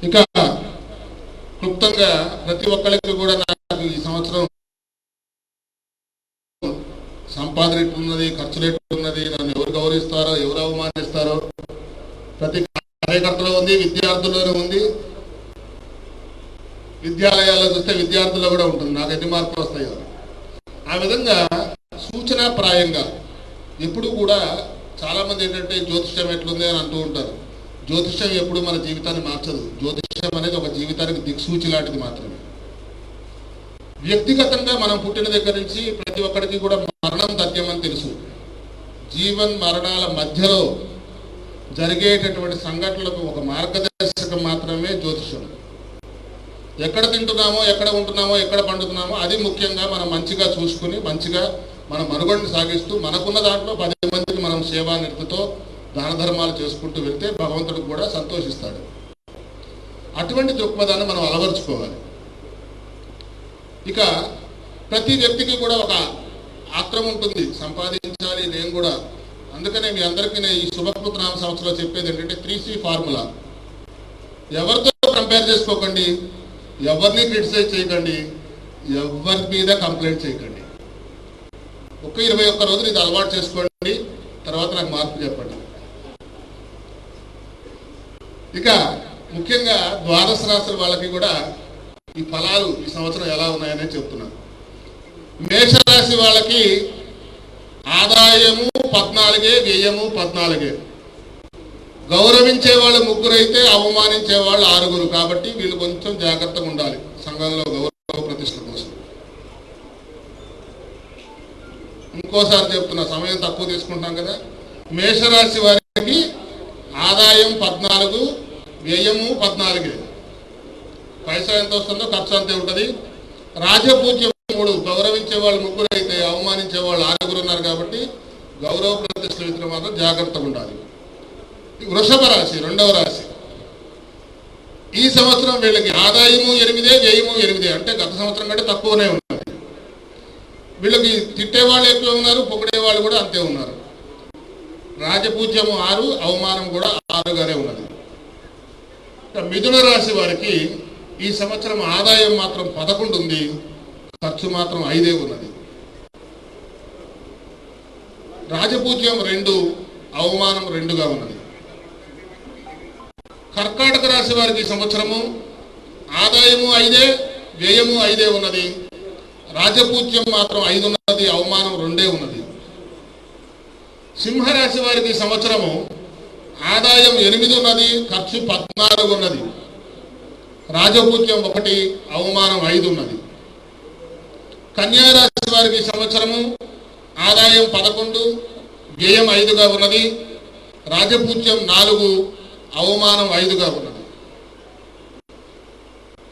ఇక క్లుప్తంగా ప్రతి ఒక్కరికి కూడా నాకు ఈ సంవత్సరం సంపాదన ఎట్లున్నది, ఖర్చులు ఎట్లున్నది, నన్ను ఎవరు గౌరవిస్తారో ఎవరు అవమానిస్తారో ప్రతి కార్యకర్తలో ఉంది, విద్యార్థుల్లోనే ఉంది, విద్యాలయాల్లో చూస్తే విద్యార్థుల్లో కూడా ఉంటుంది. నాకు ఎన్ని మార్కులు వస్తాయో ఆ విధంగా సూచనాప్రాయంగా ఎప్పుడు కూడా చాలామంది ఏంటంటే జ్యోతిష్యం ఎట్లుంది అని అంటూ ఉంటారు. జ్యోతిష్యం ఎప్పుడు మన జీవితాన్ని మార్చదు. జ్యోతిష్యం అనేది ఒక జీవితానికి దిక్సూచి లాంటిది మాత్రమే. వ్యక్తిగతంగా మనం పుట్టిన దగ్గర నుంచి ప్రతి ఒక్కరికి కూడా మరణం తథ్యమని తెలుసు. జీవన్ మరణాల మధ్యలో జరిగేటటువంటి సంఘటనలకు ఒక మార్గదర్శకం మాత్రమే జ్యోతిష్యం. ఎక్కడ తింటున్నామో, ఎక్కడ ఉంటున్నామో, ఎక్కడ పండుతున్నామో అది ముఖ్యంగా మనం మంచిగా చూసుకుని మంచిగా మన మనుగడని సాగిస్తూ మనకున్న దాంట్లో 10 మందికి మనం సేవా నిరతితో దాన ధర్మాలు చేసుకుంటూ వెళ్తే భగవంతుడు కూడా సంతోషిస్తాడు. అటువంటి దృక్పథాన్ని మనం అలవరుచుకోవాలి. ఇక ప్రతి వ్యక్తికి కూడా ఒక ఆత్రం ఉంటుంది, సంపాదించాలి నేను కూడా. అందుకనే మీ అందరికీ నేను ఈ శుభకృతనామ సంవత్సరంలో చెప్పేది ఏంటంటే 3C ఫార్ములా. ఎవరితో కంపేర్ చేసుకోకండి, ఎవరిని క్రిటిసైజ్ చేయకండి, ఎవరి మీద కంప్లైంట్ చేయకండి. ఒక 21 రోజులు ఇది అలవాటు చేసుకోండి, తర్వాత నాకు మార్పు చెప్పండి. ఇక ముఖ్యంగా ద్వాదశ రాశుల వాళ్ళకి కూడా ఈ ఫలాలు ఈ సంవత్సరం ఎలా ఉన్నాయని చెప్తున్నాను. మేషరాశి వాళ్ళకి ఆదాయము 14, వ్యయము 14. గౌరవించే వాళ్ళు 3 అయితే అవమానించే వాళ్ళు 6. కాబట్టి వీళ్ళు కొంచెం జాగ్రత్తగా ఉండాలి సంఘంలో గౌరవ ప్రతిష్ట కోసం. ఇంకోసారి చెప్తున్నా, సమయం తక్కువ తీసుకుంటాం కదా. మేషరాశి వారికి ఆదాయం 14, వ్యయము 14. పైసా ఎంత వస్తుందో ఖర్చు అంతే ఉంటుంది. రాజపూజ్యం 3. గౌరవించే వాళ్ళు 3 అయితే అవమానించే వాళ్ళు 6 ఉన్నారు. కాబట్టి గౌరవ ప్రతిష్ఠ విషయంలో మాత్రం జాగ్రత్తగా ఉండాలి. వృషభ రాశి 2వ రాశి. ఈ సంవత్సరం వీళ్ళకి ఆదాయము 8, వ్యయము 8. అంటే గత సంవత్సరం కంటే తక్కువనే ఉన్నది. వీళ్ళకి తిట్టేవాళ్ళు ఎక్కువ ఉన్నారు, పొగిడేవాళ్ళు కూడా అంతే ఉన్నారు. రాజపూజ్యము 6, అవమానం కూడా 6గానే ఉన్నది. మిథున రాశి వారికి ఈ సంవత్సరం ఆదాయం మాత్రం 11 ఉంది, ఖర్చు మాత్రం 5 ఉన్నది. రాజపూజ్యం 2, అవమానం 2గా ఉన్నది. కర్కాటక రాశి వారికి ఈ సంవత్సరము ఆదాయము 5, వ్యయము 5 ఉన్నది. రాజపూజ్యం మాత్రం 5 ఉన్నది, అవమానం 2 ఉన్నది. సింహరాశి వారికి ఈ సంవత్సరము ఆదాయం 8 ఉన్నది, ఖర్చు 14 ఉన్నది. రాజపూజ్యం 1, అవమానం 5 ఉన్నది. కన్యారాశి వారికి సంవత్సరము ఆదాయం 11, వ్యయం 5గా ఉన్నది. రాజపూజ్యం 4, అవమానం 5గా ఉన్నది.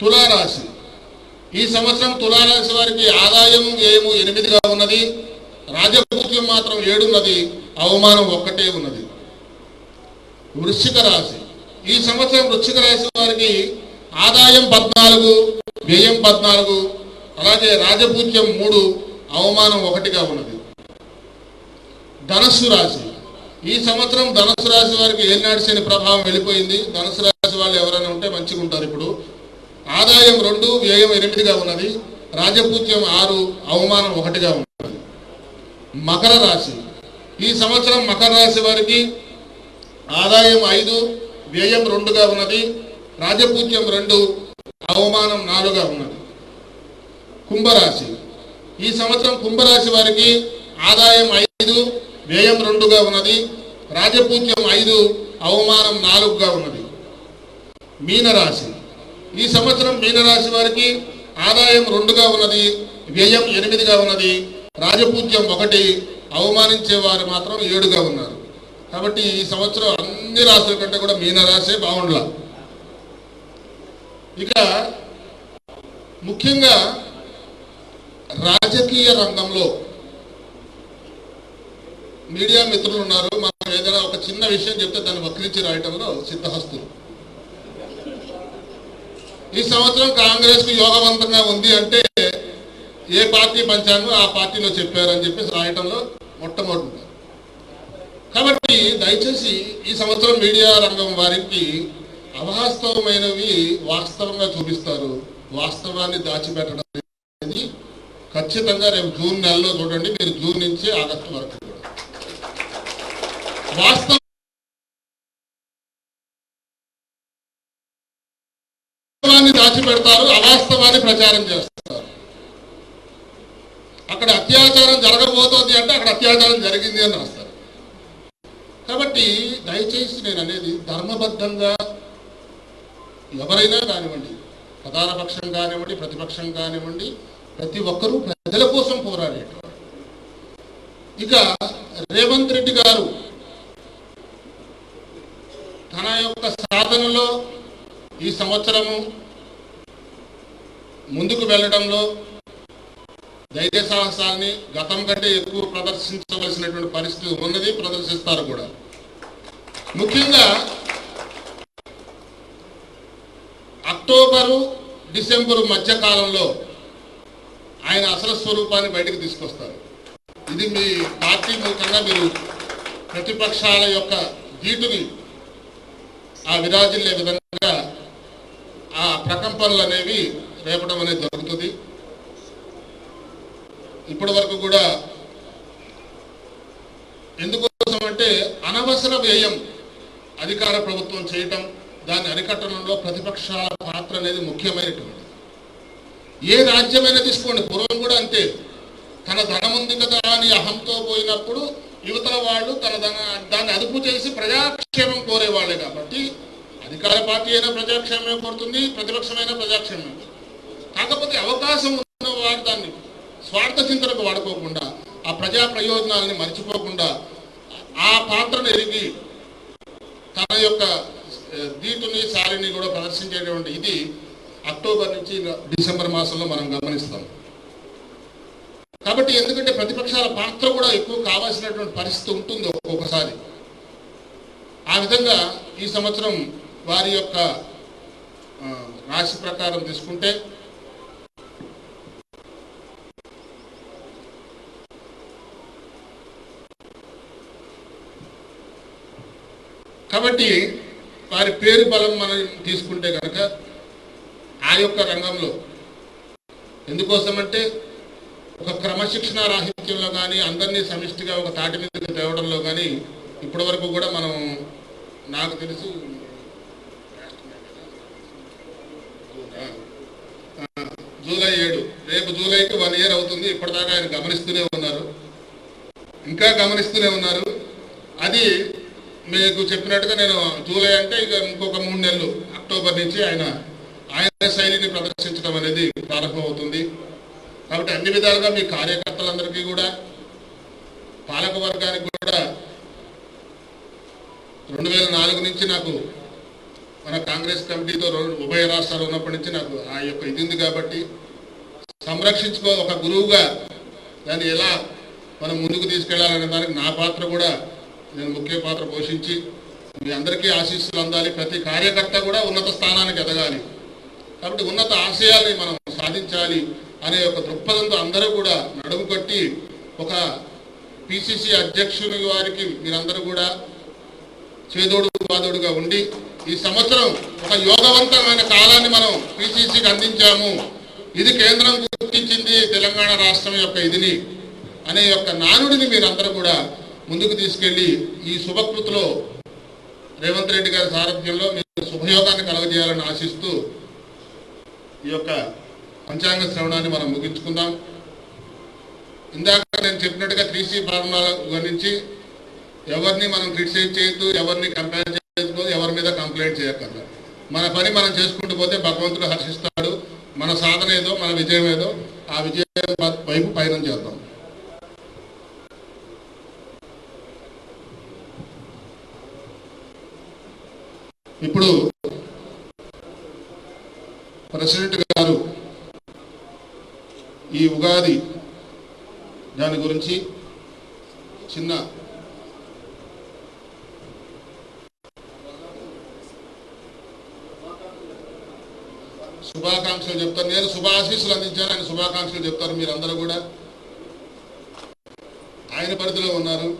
తులారాశి ఈ సంవత్సరం తులారాశి వారికి ఆదాయం, వ్యయము 8గా ఉన్నది. రాజపూజ్యం మాత్రం 7 ఉన్నది, అవమానం 1 ఉన్నది. వృశ్చిక రాశి ఈ సంవత్సరం వృశ్చిక రాశి వారికి ఆదాయం 14, వ్యయం 14, అలాగే రాజపూజ్యం 3, అవమానం 1గా ఉన్నది. ధనస్సు రాశి ఈ సంవత్సరం ధనస్సు రాశి వారికి ఏలినాటి శని ప్రభావం వెళ్ళిపోయింది. ధనస్సు రాశి వాళ్ళు ఎవరైనా ఉంటే మంచిగా ఉంటారు. ఇప్పుడు ఆదాయం 2, వ్యయం 8గా ఉన్నది. రాజపూజ్యం 6, అవమానం 1గా ఉన్నది. మకర రాశి ఈ సంవత్సరం మకర రాశి వారికి ఆదాయం 5, వ్యయం 2గా ఉన్నది. రాజపూజ్యం 2, అవమానం 4గా ఉన్నది. కుంభరాశి ఈ సంవత్సరం కుంభరాశి వారికి ఆదాయం 5, వ్యయం 2గా ఉన్నది. రాజపూజ్యం 5, అవమానం 4గా ఉన్నది. మీనరాశి ఈ సంవత్సరం మీనరాశి వారికి ఆదాయం 2గా ఉన్నది, వ్యయం 8గా ఉన్నది. రాజపూజ్యం 1, అవమానించే వారు మాత్రం 7గా ఉన్నారు. కాబట్టి ఈ సంవత్సరం అన్ని రాశుల కంటే కూడా మీనరాశే బాగుండాల. ఇక ముఖ్యంగా రాజకీయ రంగంలో మీడియా మిత్రులు ఉన్నారు. మనం ఏదైనా ఒక చిన్న విషయం చెప్తే దాన్ని వక్రించి రాయటంలో సిద్ధహస్తులు. ఈ సంవత్సరం కాంగ్రెస్కు యోగవంతంగా ఉంది అంటే ఏ పార్టీ పంచాంగం ఆ పార్టీలో చెప్పారని చెప్పేసి రాయటంలో మొట్టమొదటి. కాబట్టి దయచేసి ఈ సంవత్సరం మీడియా రంగం వారికి అవాస్తవమైనవి వాస్తవంగా చూపిస్తారు. వాస్తవాన్ని దాచిపెట్టడం అనేది ఖచ్చితంగా రేపు జూన్ నెలలో చూడండి, మీరు జూన్ నుంచి ఆగస్టు వరకు కూడా వాస్తవాన్ని దాచిపెడతారు, అవాస్తవాన్ని ప్రచారం చేస్తారు. అక్కడ అత్యాచారం జరగబోతోంది అంటే అక్కడ అత్యాచారం జరిగింది అని రాస్తారు. కాబట్టి దయచేసి నేను అనేది ధర్మబద్ధంగా ఎవరైనా కానివ్వండి, ప్రధాన పక్షం కానివ్వండి, ప్రతిపక్షం కానివ్వండి, ప్రతి ఒక్కరూ ప్రజల కోసం పోరాడేటవారు. ఇక రేవంత్ రెడ్డి గారు తన యొక్క సాధనలో ఈ సంవత్సరము ముందుకు వెళ్ళడంలో ధైర్య సాహసాన్ని గతం కంటే ఎక్కువ ప్రదర్శించవలసినటువంటి పరిస్థితి ఉన్నది, ప్రదర్శిస్తారు కూడా. ముఖ్యంగా అక్టోబరు డిసెంబరు మధ్యకాలంలో ఆయన అసలు స్వరూపాన్ని బయటకు తీసుకొస్తారు. ఇది మీ పార్టీ మూలంగా మీరు ప్రతిపక్షాల యొక్క ధీటుని ఆ విరాజిల్లే విధంగా ఆ ప్రకంపనలు అనేవి రేపడం అనేది జరుగుతుంది. ఇప్పటి వరకు కూడా ఎందుకోసం అంటే అనవసర వ్యయం అధికార ప్రభుత్వం చేయటం, దాన్ని అరికట్టడంలో ప్రతిపక్షాల పాత్ర అనేది ముఖ్యమైనటువంటి. ఏ రాజ్యమైనా తీసుకోండి, పూర్వం కూడా అంతే. తన ధనం ఉంది కదా అని అహంతో పోయినప్పుడు యువతల వాళ్ళు తన దాన్ని అదుపు చేసి ప్రజాక్షేమం కోరేవాళ్ళే. కాబట్టి అధికార పార్టీ అయినా ప్రజాక్షేమం కోరుతుంది, ప్రతిపక్షమైన ప్రజాక్షేమం. కాకపోతే అవకాశం ఉన్నవాడు దాన్ని స్వార్థ చింతనకు వాడుకోకుండా, ఆ ప్రజా ప్రయోజనాలని మర్చిపోకుండా ఆ పాత్రను ఎరిగి తన యొక్క దీటుని సారిని కూడా ప్రదర్శించేటువంటి ఇది అక్టోబర్ నుంచి డిసెంబర్ మాసంలో మనం గమనిస్తాం. కాబట్టి ఎందుకంటే ప్రతిపక్షాల పాత్ర కూడా ఎక్కువ కావాల్సినటువంటి పరిస్థితి ఉంటుంది ఒక్కొక్కసారి. ఆ విధంగా ఈ సంవత్సరం వారి యొక్క రాశి ప్రకారం తీసుకుంటే కాబట్టి వారి పేరు బలం మనం తీసుకుంటే కనుక ఆ యొక్క రంగంలో ఎందుకోసమంటే ఒక క్రమశిక్షణ రాహిత్యంలో కానీ, అందరినీ సమిష్టిగా ఒక తాటి మీదకి తేవడంలో కానీ ఇప్పటి వరకు కూడా మనం నాకు తెలిసి జూలై 7 రేపు జూలైకి 1 year అవుతుంది. ఇప్పటిదాకా ఆయన గమనిస్తూనే ఉన్నారు, ఇంకా గమనిస్తూనే ఉన్నారు. అది మీకు చెప్పినట్టుగా నేను జూలై అంటే ఇక ఇంకొక 3 నెలలు అక్టోబర్ నుంచి ఆయన శైలిని ప్రదర్శించడం అనేది ప్రారంభమవుతుంది. కాబట్టి అన్ని విధాలుగా మీ కార్యకర్తలందరికీ కూడా, పాలక వర్గానికి కూడా 2004 నుంచి నాకు మన కాంగ్రెస్ కమిటీతో ఉభయ రాష్ట్రాలు ఉన్నప్పటి నుంచి నాకు ఆ యొక్క ఇది ఉంది. కాబట్టి సంరక్షించుకో ఒక గురువుగా దాన్ని ఎలా మనం ముందుకు తీసుకెళ్లాలనే దానికి నా పాత్ర కూడా నేను ముఖ్య పాత్ర పోషించి మీ అందరికీ ఆశీస్సులు అందాలి. ప్రతి కార్యకర్త కూడా ఉన్నత స్థానానికి ఎదగాలి. కాబట్టి ఉన్నత ఆశయాల్ని మనం సాధించాలి అనే ఒక దృక్పథంతో అందరూ కూడా నడుము కట్టి ఒక పిసిసి అధ్యక్షుని వారికి మీరందరూ కూడా చేదోడు బాదోడుగా ఉండి ఈ సంవత్సరం ఒక యోగవంతమైన కాలాన్ని మనం పిసిసికి అందించాము. ఇది కేంద్రం గుర్తించింది తెలంగాణ రాష్ట్రం యొక్క ఇదిని అనే యొక్క నానుడిని మీరందరూ కూడా ముందుకు తీసుకెళ్లి ఈ శుభకృతిలో రేవంత్ రెడ్డి గారి సారథ్యంలో మీరు శుభయోగాన్ని కలగజేయాలని ఆశిస్తూ ఈ యొక్క పంచాంగ శ్రవణాన్ని మనం ముగించుకుందాం. ఇందాక నేను చెప్పినట్టుగా 3C ఫార్ములా గురించి ఎవరిని మనం క్రిటిసైజ్ చేయొద్దు, ఎవరిని కంపేర్ చేసుకోవద్దు, ఎవరి మీద కంప్లైంట్ చేయక్కర్లేదు. మన పని మనం చేసుకుంటూ పోతే భగవంతుడు హర్షిస్తాడు. మన సాధన ఏదో, మన విజయం ఏదో, ఆ విజయం వైపు పయనం చేద్దాం. ఇప్పుడు ప్రెసిడెంట్ గారు ఈ ఉగాది దాని గురించి చిన్న శుభాకాంక్షలు చెప్తారు. నేను శుభాశీస్సులు అందించాను, ఆయన శుభాకాంక్షలు చెప్తారు. మీరందరూ కూడా ఆయన పరిధిలో ఉన్నారు,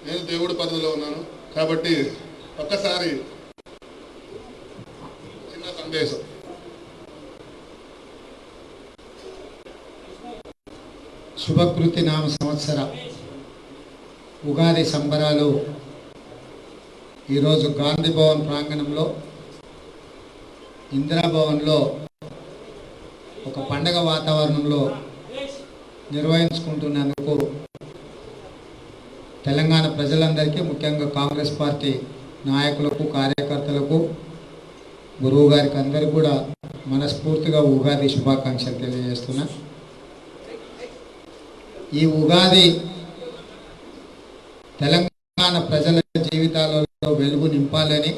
నేను దేవుడి పరిధిలో ఉన్నాను. కాబట్టి ఒక్కసారి ఉద్దేశం. శుభకృతి నామ సంవత్సర ఉగాది సంబరాలు ఈరోజు గాంధీ భవన్ ప్రాంగణంలో ఇందిరాభవన్లో ఒక పండగ వాతావరణంలో నిర్వహించుకుంటున్నందుకు తెలంగాణ ప్రజలందరికీ, ముఖ్యంగా కాంగ్రెస్ పార్టీ నాయకులకు, కార్యకర్తలకు, గురువు గారికి అందరికీ కూడా మనస్ఫూర్తిగా ఉగాది శుభాకాంక్షలు తెలియజేస్తున్నా. ఈ ఉగాది తెలంగాణ ప్రజల జీవితాలలో వెలుగు నింపాలని,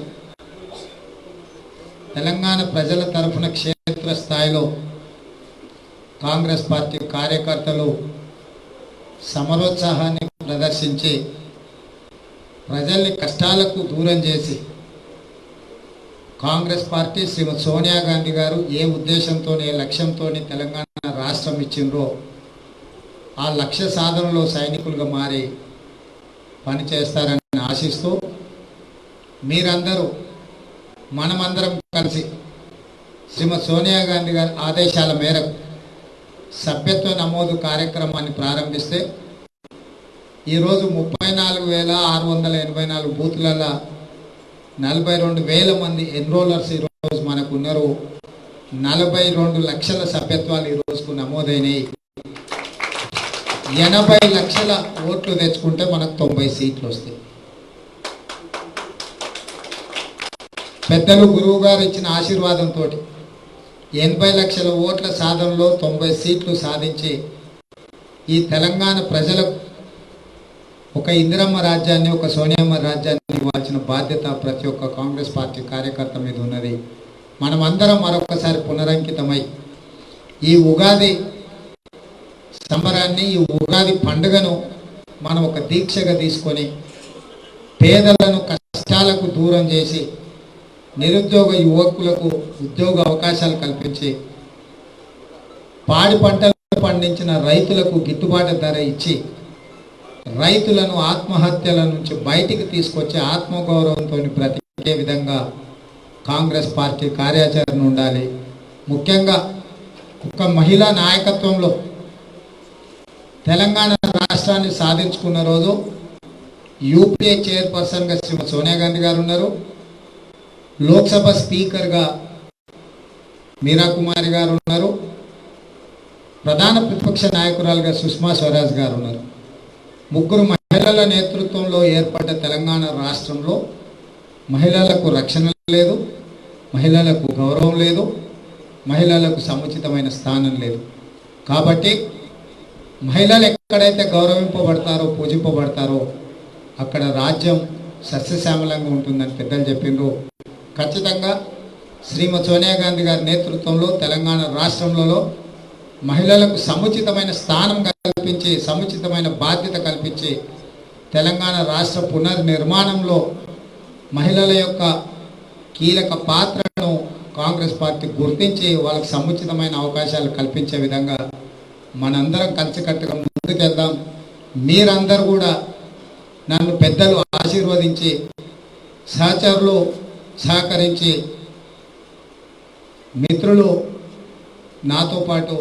తెలంగాణ ప్రజల తరఫున క్షేత్ర స్థాయిలో కాంగ్రెస్ పార్టీ కార్యకర్తలు సమరోత్సాహాన్ని ప్రదర్శించి ప్రజల్ని కష్టాలకు దూరం చేసి, కాంగ్రెస్ పార్టీ శ్రీమతి సోనియా గాంధీ గారు ఏ ఉద్దేశంతో, ఏ లక్ష్యంతో తెలంగాణ రాష్ట్రం ఇచ్చిండ్రో ఆ లక్ష్య సాధనలో సైనికులుగా మారి పనిచేస్తారని ఆశిస్తూ, మీరందరూ మనమందరం కలిసి శ్రీమతి సోనియా గాంధీ గారి ఆదేశాల మేరకు సభ్యత్వ నమోదు కార్యక్రమాన్ని ప్రారంభిస్తే ఈరోజు 34,684 బూతులలో 42,000 మంది ఎన్రోలర్స్ ఈరోజు మనకు ఉన్నారు. 42 లక్షల సభ్యత్వాలు ఈరోజుకు నమోదైనవి. 80 లక్షల ఓట్లు తెచ్చుకుంటే మనకు 90 సీట్లు వస్తాయి. పెద్దలు గురువు గారు ఇచ్చిన ఆశీర్వాదంతో 80 లక్షల ఓట్ల సాధనలో 90 సీట్లు సాధించి ఈ తెలంగాణ ప్రజలకు ఒక ఇందిరమ్మ రాజ్యాన్ని, ఒక సోనియమ్మ రాజ్యాన్ని ఇవ్వాల్సిన బాధ్యత ప్రతి ఒక్క కాంగ్రెస్ పార్టీ కార్యకర్త మీద ఉన్నది. మనమందరం మరొకసారి పునరంకితమై ఈ ఉగాది సంబరాన్ని, ఈ ఉగాది పండుగను మనం ఒక దీక్షగా తీసుకొని పేదలను కష్టాలకు దూరం చేసి, నిరుద్యోగ యువకులకు ఉద్యోగ అవకాశాలు కల్పించి, పాడి పంటలు పండించిన రైతులకు గిట్టుబాటు ధర ఇచ్చి, రైతులను ఆత్మహత్యల నుంచి బయటికి తీసుకొచ్చి ఆత్మగౌరవంతో బ్రతికే విధంగా కాంగ్రెస్ పార్టీ కార్యాచరణ ఉండాలి. ముఖ్యంగా ఒక మహిళా నాయకత్వంలో తెలంగాణ రాష్ట్రాన్ని సాధించుకున్న రోజు యూపీఏ చైర్పర్సన్గా శ్రీమతి సోనియా గాంధీ గారు ఉన్నారు. లోక్సభ స్పీకర్గా మీరా కుమారి గారు ఉన్నారు. ప్రధాన ప్రతిపక్ష నాయకురాలుగా సుష్మా స్వరాజ్ గారు ఉన్నారు. ముగ్గురు మహిళల నేతృత్వంలో ఏర్పడ్డ తెలంగాణ రాష్ట్రంలో మహిళలకు రక్షణ లేదు, మహిళలకు గౌరవం లేదు, మహిళలకు సముచితమైన స్థానం లేదు. కాబట్టి మహిళలు ఎక్కడైతే గౌరవింపబడతారో, పూజింపబడతారో అక్కడ రాజ్యం సస్యశ్యామలంగా ఉంటుందని పెద్దలు చెప్పిండ్రు. ఖచ్చితంగా శ్రీమతి సోనియా గాంధీ గారి నేతృత్వంలో తెలంగాణ రాష్ట్రంలో మహిళలకు సముచితమైన స్థానం కల్పించి, సముచితమైన బాధ్యత కల్పించి తెలంగాణ రాష్ట్ర పునర్నిర్మాణంలో మహిళల యొక్క కీలక పాత్రను కాంగ్రెస్ పార్టీ గుర్తించి వాళ్ళకి సముచితమైన అవకాశాలు కల్పించే విధంగా మనందరం కలిసికట్టుగా ముందుకెళ్దాం. మీరందరూ కూడా నన్ను పెద్దలు ఆశీర్వదించి, సహచరులు సహకరించి, మిత్రులు నాతో పాటు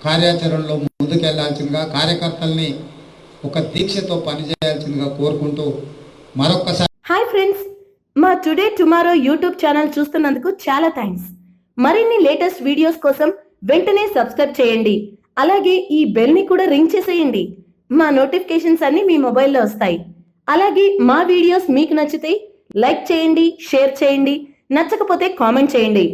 కార్యాచరణలో ముందుకెళ్లాల్సిందిగా, కార్యకర్తల్ని ఒక దీక్షతో పనిచేయాల్సిందిగా కోరుకుంటూ మరొక్కసారి. హాయ్ ఫ్రెండ్స్, మా టుడే టుమారో యూట్యూబ్ ఛానల్ చూస్తున్నందుకు చాలా థ్యాంక్స్. మరిన్ని లేటెస్ట్ వీడియోస్ కోసం వెంటనే సబ్స్క్రైబ్ చేయండి. అలాగే ఈ బెల్ ని కూడా రింగ్ చేసేయండి. మా నోటిఫికేషన్స్ అన్ని మీ మొబైల్లో వస్తాయి. అలాగే మా వీడియోస్ మీకు నచ్చితే లైక్ చేయండి, షేర్ చేయండి, నచ్చకపోతే కామెంట్ చేయండి.